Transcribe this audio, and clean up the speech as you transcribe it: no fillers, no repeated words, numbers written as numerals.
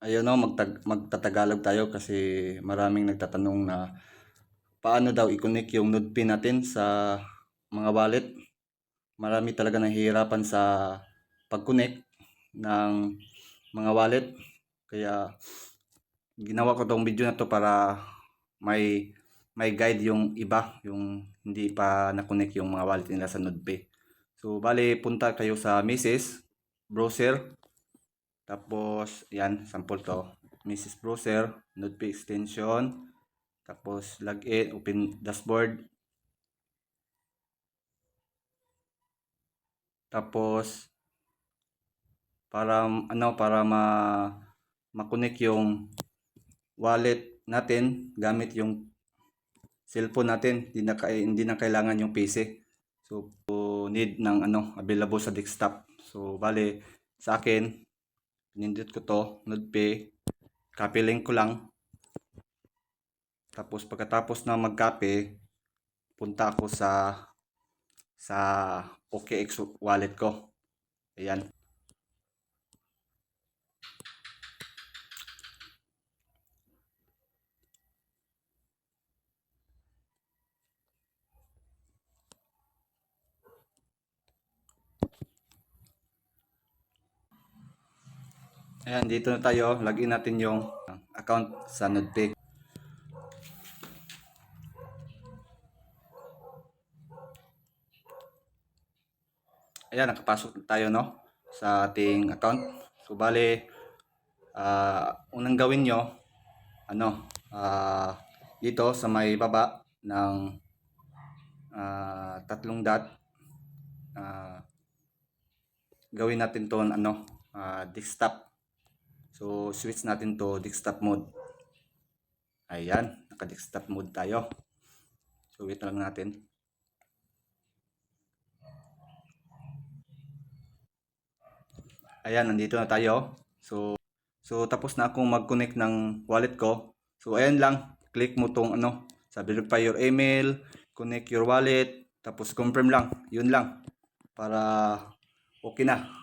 Ayun no, magtatagalog tayo kasi maraming nagtatanong na paano daw i-connect yung node pin natin sa mga wallet. Marami talaga nahihirapan sa pag-connect ng mga wallet. Kaya ginawa ko tong video na to para may guide yung iba, yung hindi pa na-connect yung mga wallet nila sa NodePay. So, bale, punta kayo sa Mrs. Browser. Tapos, yan, sample to. Mrs. Browser, NodePay extension. Tapos, login, open dashboard. Tapos, para ma-connect yung wallet natin gamit yung cellphone natin, hindi na kailangan yung PC. So, need ng available sa desktop. So, bale, sa akin, pinindot ko to, NodePay, copy link ko lang. Tapos, pagkatapos na mag-copy, punta ako sa OKX wallet ko. Ayan. Ayan, dito na tayo. Login natin yung account sa NodePay. Ayan, nakapasok na tayo no sa ating account. So, bale, unang gawin nyo, dito sa may baba ng tatlong dot, gawin natin to desktop. So, switch natin to desktop mode. Ayan, naka-desktop mode tayo. So, wait lang natin. Ayan, nandito na tayo. So tapos na akong mag-connect ng wallet ko. So, ayan lang. Click mo tong sa verify your email, connect your wallet, tapos confirm lang. Yun lang. Para okay na.